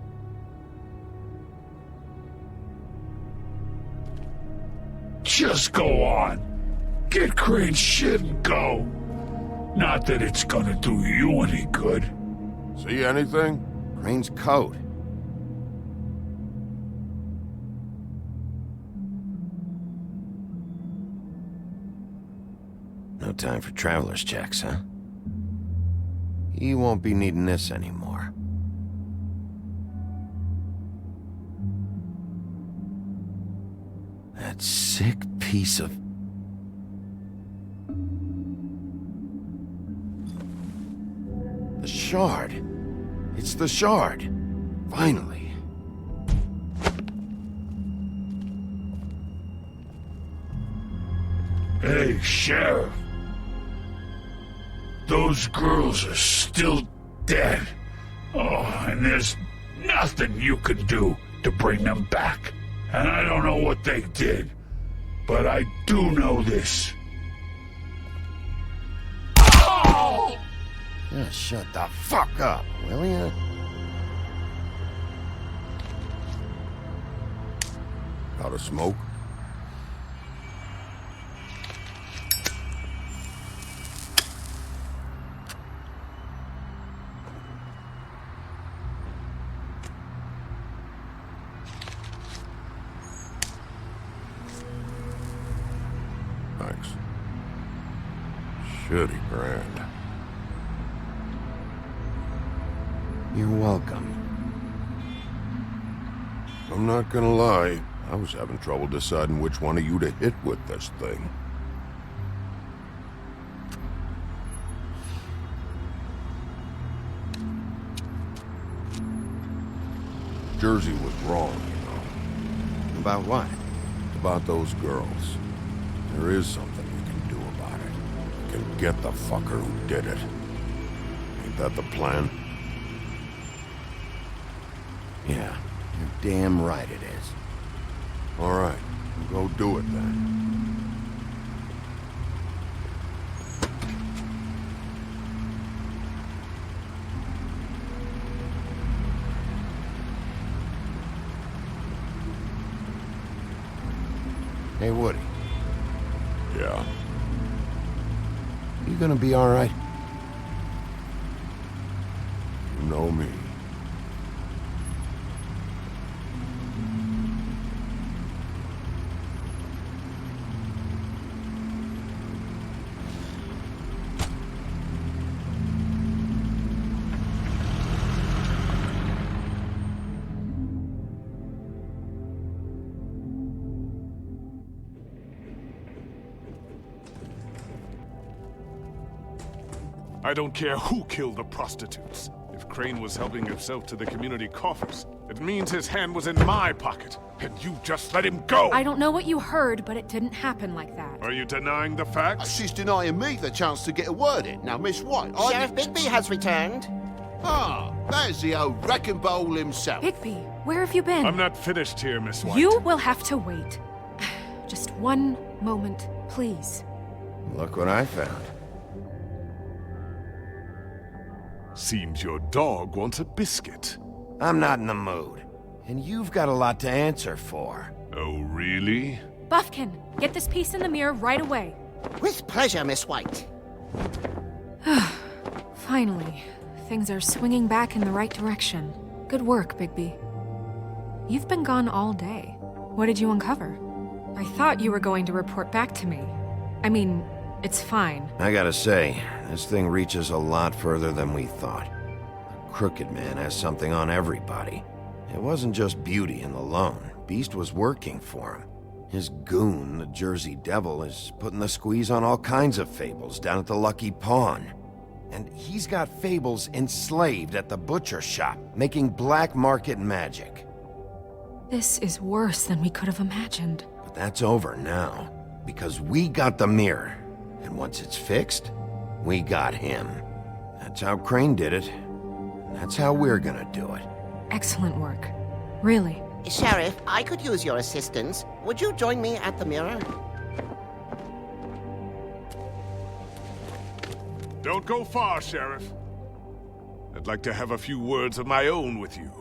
Just go on. Get Crane's shit and go. Not that it's gonna do you any good. See anything? Crane's coat. No time for traveler's checks, huh? He won't be needing this anymore. That sick piece of... The shard. It's the shard. Finally. Hey, Sheriff. Those girls are still dead. Oh, and there's nothing you can do to bring them back. And I don't know what they did, but I do know this. Oh! Shut the fuck up, will ya? Got a smoke? Thanks. Shitty brand. You're welcome. I'm not gonna lie, I was having trouble deciding which one of you to hit with this thing. Jersey was wrong, you know. About what? About those girls. There is something you can do about it. You can get the fucker who did it. Ain't that the plan? Yeah, you're damn right it is. All right, go do it then. Hey, Woody. Yeah. You gonna be all right? You know me. I don't care who killed the prostitutes. If Crane was helping himself to the community coffers, it means his hand was in my pocket, and you just let him go! I don't know what you heard, but it didn't happen like that. Are you denying the facts? She's denying me the chance to get a word in. Now, Miss White, Sheriff Bigby has returned. Ah, there's the old wrecking bowl himself. Bigby, where have you been? I'm not finished here, Miss White. You will have to wait. Just one moment, please. Look what I found. Seems your dog wants a biscuit. I'm not in the mood. And you've got a lot to answer for. Oh, really? Buffkin, get this piece in the mirror right away. With pleasure, Miss White. Finally, things are swinging back in the right direction. Good work, Bigby. You've been gone all day. What did you uncover? I thought you were going to report back to me. I mean, It's fine. I gotta say, this thing reaches a lot further than we thought. The Crooked Man has something on everybody. It wasn't just Beauty and the Lone. Beast was working for him. His goon, the Jersey Devil, is putting the squeeze on all kinds of fables down at the Lucky Pawn. And he's got fables enslaved at the butcher shop, making black market magic. This is worse than we could have imagined. But that's over now, because we got the mirror. And once it's fixed, we got him. That's how Crane did it. And that's how we're gonna do it. Excellent work. Really. Sheriff, I could use your assistance. Would you join me at the mirror? Don't go far, Sheriff. I'd like to have a few words of my own with you.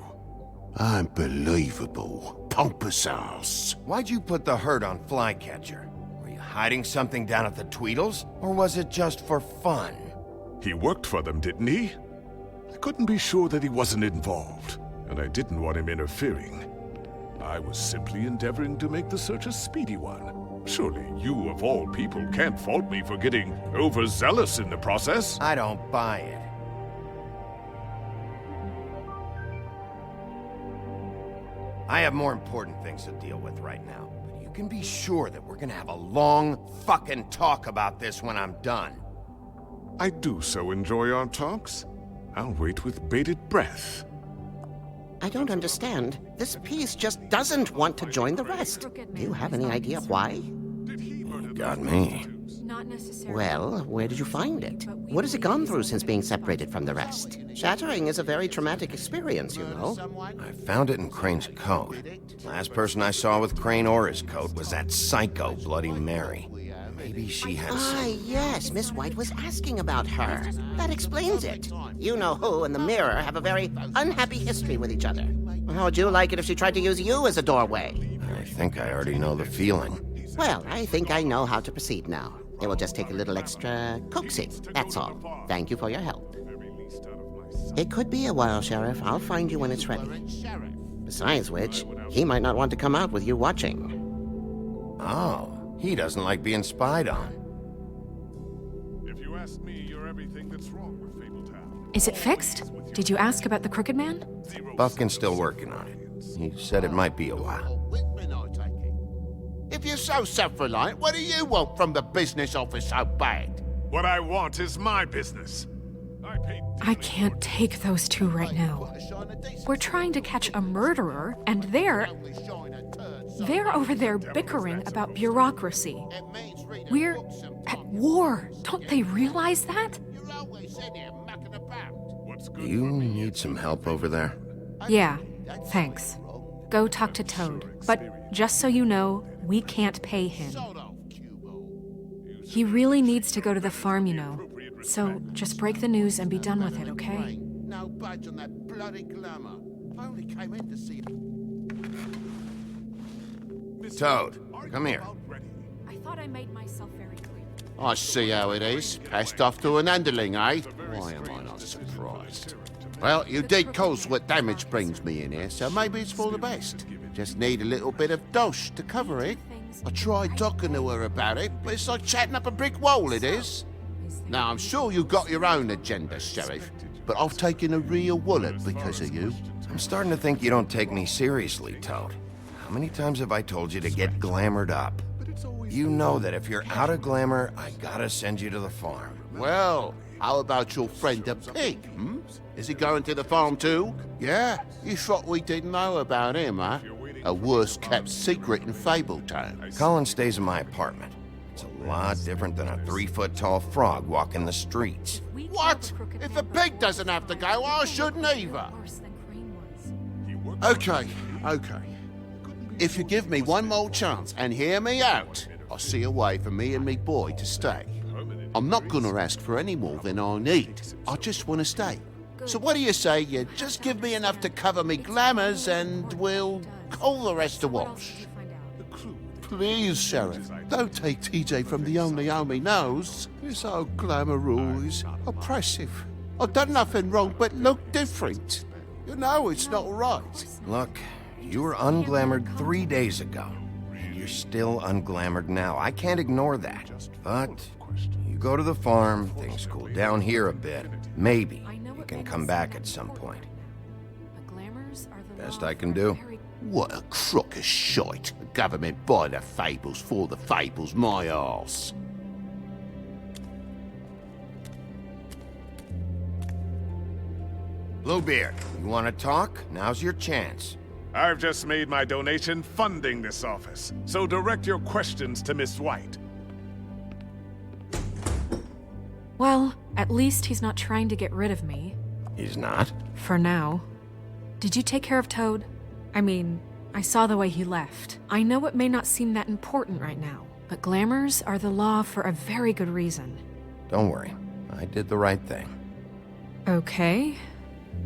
Unbelievable. Pompous ass. Why'd you put the hurt on Flycatcher? Were you hiding something down at the Tweedles? Or was it just for fun? He worked for them, didn't he? I couldn't be sure that he wasn't involved, and I didn't want him interfering. I was simply endeavoring to make the search a speedy one. Surely you, of all people, can't fault me for getting overzealous in the process. I don't buy it. I have more important things to deal with right now, but you can be sure that we're gonna have a long fucking talk about this when I'm done. I do so enjoy our talks. I'll wait with bated breath. I don't understand. This piece just doesn't want to join the rest. Do you have any idea why? Got me. Not necessarily. Well, where did you find it? What has it gone through since being separated from the rest? Shattering is a very traumatic experience, you know. I found it in Crane's coat. Last person I saw with Crane or his coat was that psycho Bloody Mary. Maybe she has Yes, Miss White was asking about her. That explains it. You know who and the mirror have a very unhappy history with each other. How would you like it if she tried to use you as a doorway? I think I already know the feeling. Well, I think I know how to proceed now. It will just take a little extra coaxing, that's all. Thank you for your help. It could be a while, Sheriff. I'll find you when it's ready. Besides which, he might not want to come out with you watching. Oh, he doesn't like being spied on. If you ask me, you're everything that's wrong with Fabletown. Is it fixed? Did you ask about the Crooked Man? Buffkin's still working on it. He said it might be a while. If you're so self-reliant, what do you want from the business office so bad? What I want is my business. I can't take those two right now. We're trying to catch a murderer, and they're over there bickering about bureaucracy. We're at war. Don't they realize that? Do you need some help over there? Yeah, thanks. Go talk to Toad. But just so you know, we can't pay him. He really needs to go to the farm, you know. So just break the news and be done with it, okay? No budge on that bloody glamour. I only came in to see... Toad, come here. I thought I made myself very clear. I see how it is. Passed off to an underling, eh? Why am I not surprised? Well, you did cause what damage brings me in here, so maybe it's for the best. Just need a little bit of dosh to cover it. I tried talking to her about it, but it's like chatting up a brick wall, it is. Now, I'm sure you've got your own agenda, Sheriff, but I've taken a real wallet because of you. I'm starting to think you don't take me seriously, Toad. How many times have I told you to get glamored up? You know that if you're out of glamour, I gotta send you to the farm. Well, how about your friend the pig, hmm? Is he going to the farm too? Yeah? You thought we didn't know about him, huh? A worst-kept secret in Fabletown. Colin stays in my apartment. It's a lot different than a 3-foot-tall frog walking the streets. What? If the pig doesn't have to go, I shouldn't either. Okay. If you give me one more chance and hear me out, I'll see a way for me and me boy to stay. I'm not gonna ask for any more than I need. I just want to stay. So what do you say you just give me enough to cover me glamours and we'll call the rest a wash? Please, Sheriff, don't take TJ from the only home he knows. This old glamour rule is oppressive. I've done nothing wrong but look different. You know it's not right. Look, you were unglamored 3 days ago. you're still unglamored now. I can't ignore that. But you go to the farm, things cool down here a bit. Maybe you can come back at some point. Best I can do. What a crock of shite. The government buy the fables for the fables, my arse. Bluebeard, you want to talk? Now's your chance. I've just made my donation funding this office, so direct your questions to Miss White. Well, at least he's not trying to get rid of me. He's not? For now. Did you take care of Toad? I mean, I saw the way he left. I know it may not seem that important right now, but glamours are the law for a very good reason. Don't worry. I did the right thing. Okay.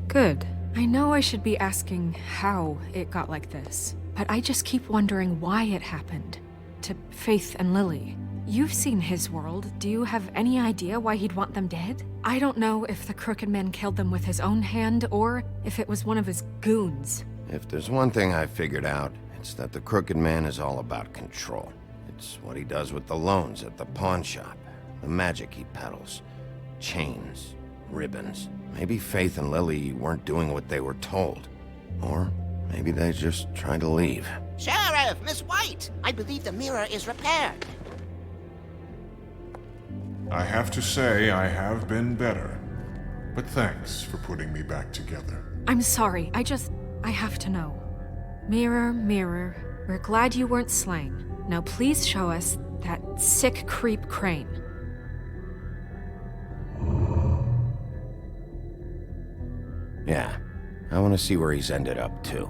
Good. I know I should be asking how it got like this, but I just keep wondering why it happened. To Faith and Lily. You've seen his world. Do you have any idea why he'd want them dead? I don't know if the Crooked Man killed them with his own hand or if it was one of his goons. If there's one thing I figured out, it's that the Crooked Man is all about control. It's what he does with the loans at the pawn shop, the magic he peddles, chains, ribbons. Maybe Faith and Lily weren't doing what they were told. Or maybe they just tried to leave. Sheriff, Miss White! I believe the mirror is repaired. I have to say I have been better. But thanks for putting me back together. I'm sorry, I have to know. Mirror, mirror, we're glad you weren't slain. Now please show us that sick creep Crane. Yeah, I want to see where he's ended up, too.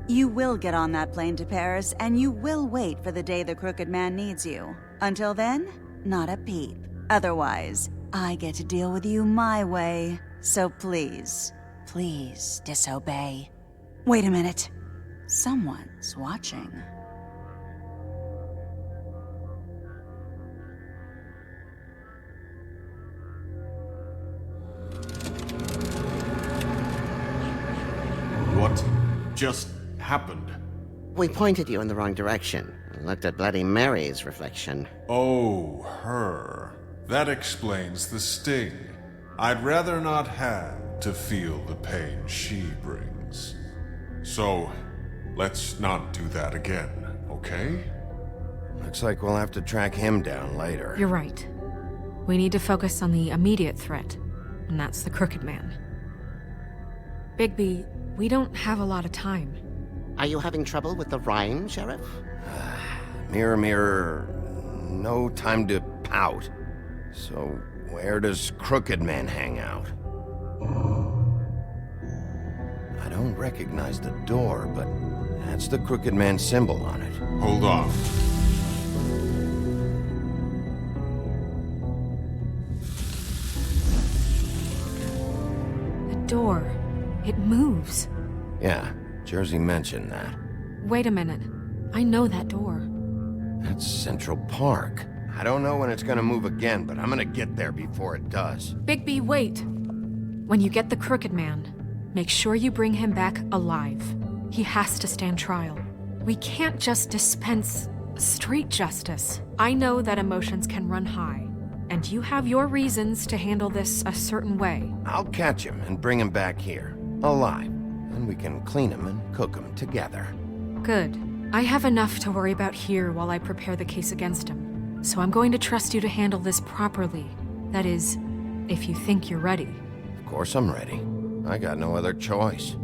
You will get on that plane to Paris, and you will wait for the day the Crooked Man needs you. Until then, not a peep. Otherwise, I get to deal with you my way. So please, please disobey. Wait a minute. Someone's watching. What just happened? We pointed you in the wrong direction. Looked at Bloody Mary's reflection. Oh, her. That explains the sting. I'd rather not have to feel the pain she brings. So, let's not do that again, okay? Looks like we'll have to track him down later. You're right. We need to focus on the immediate threat, and that's the Crooked Man. Bigby, we don't have a lot of time. Are you having trouble with the rhyme, Sheriff? Mirror, mirror, no time to pout. So, where does Crooked Man hang out? I don't recognize the door, but that's the Crooked Man symbol on it. Hold on. The door. It moves. Yeah, Jersey mentioned that. Wait a minute. I know that door. That's Central Park. I don't know when it's gonna move again, but I'm gonna get there before it does. Bigby, wait! When you get the Crooked Man, make sure you bring him back alive. He has to stand trial. We can't just dispense street justice. I know that emotions can run high, and you have your reasons to handle this a certain way. I'll catch him and bring him back here, alive. Then we can clean him and cook him together. Good. I have enough to worry about here while I prepare the case against him. So I'm going to trust you to handle this properly. That is, if you think you're ready. Of course I'm ready. I got no other choice.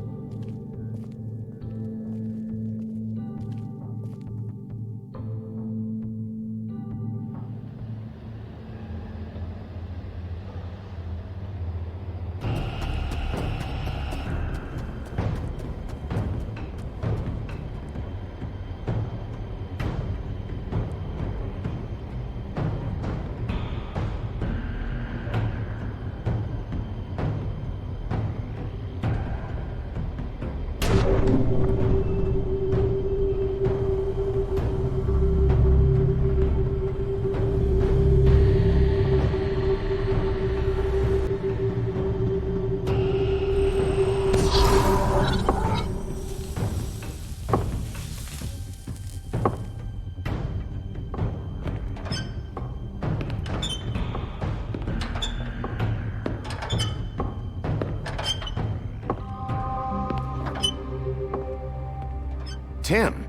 Tim,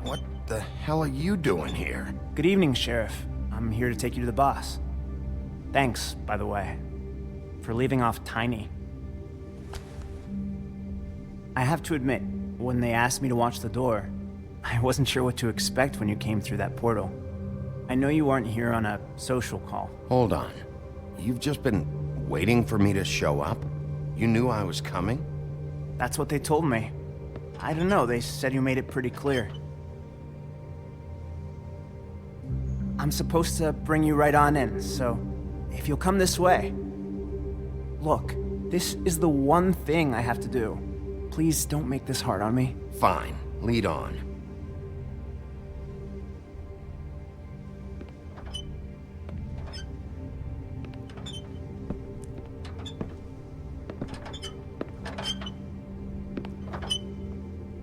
what the hell are you doing here? Good evening, Sheriff. I'm here to take you to the boss. Thanks, by the way, for leaving off Tiny. I have to admit, when they asked me to watch the door, I wasn't sure what to expect when you came through that portal. I know you weren't here on a social call. Hold on. You've just been waiting for me to show up? You knew I was coming? That's what they told me. I don't know, they said you made it pretty clear. I'm supposed to bring you right on in, so if you'll come this way. Look, this is the one thing I have to do. Please don't make this hard on me. Fine, lead on.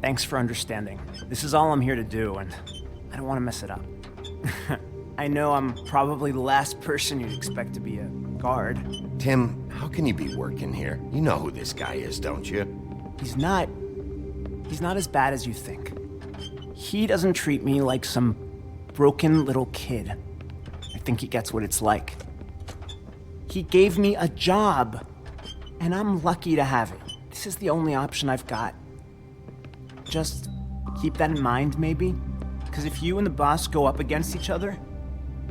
Thanks for understanding. This is all I'm here to do, and I don't want to mess it up. I know I'm probably the last person you'd expect to be a guard. Tim, how can you be working here? You know who this guy is, don't you? He's not as bad as you think. He doesn't treat me like some broken little kid. I think he gets what it's like. He gave me a job, and I'm lucky to have it. This is the only option I've got. Just keep that in mind, maybe? Because if you and the boss go up against each other,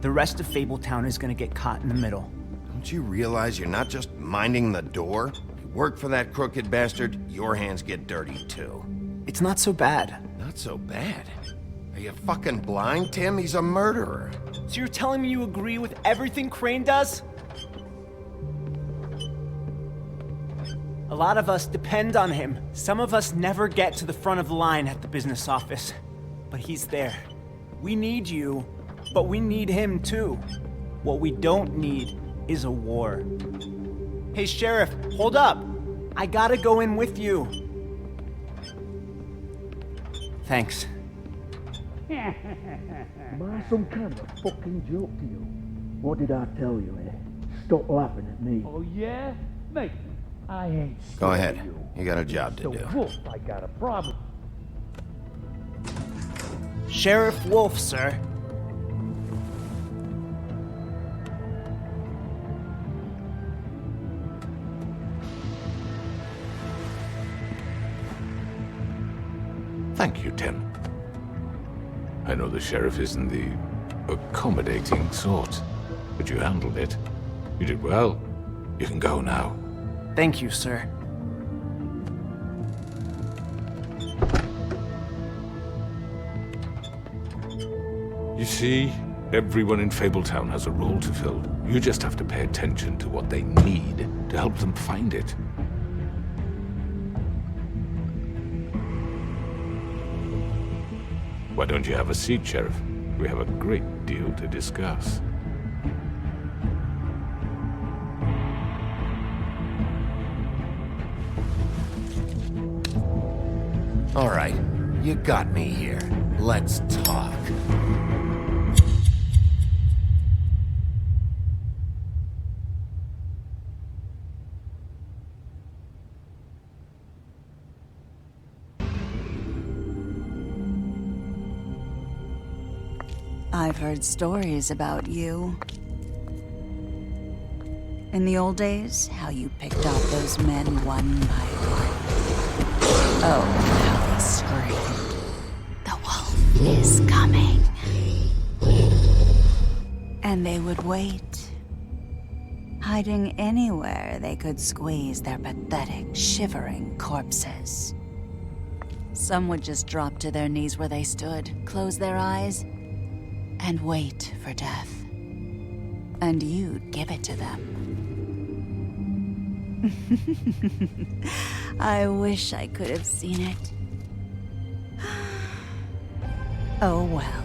the rest of Fabletown is gonna get caught in the middle. Don't you realize you're not just minding the door? You work for that crooked bastard, your hands get dirty too. It's not so bad. Not so bad? Are you fucking blind, Tim? He's a murderer. So you're telling me you agree with everything Crane does? A lot of us depend on him. Some of us never get to the front of the line at the business office. But he's there. We need you, but we need him too. What we don't need is a war. Hey, Sheriff, hold up. I gotta go in with you. Thanks. Am I some kind of a fucking joke to you? What did I tell you, eh? Stop laughing at me. Oh, yeah? Mate, I ain't Go scared ahead. of you. You got a job to So, do. Wolf, I got a problem. Sheriff Wolf, sir. Thank you, Tim. I know the sheriff isn't the accommodating sort, but you handled it. You did well. You can go now. Thank you, sir. You see, everyone in Fabletown has a role to fill. You just have to pay attention to what they need to help them find it. Why don't you have a seat, Sheriff? We have a great deal to discuss. All right, you got me here. Let's talk. I've heard stories about you. In the old days, how you picked off those men one by one. Oh, how they screamed. The wolf is coming. And they would wait, hiding anywhere they could squeeze their pathetic, shivering corpses. Some would just drop to their knees where they stood, close their eyes, and wait for death. And you'd give it to them. I wish I could have seen it. Oh well.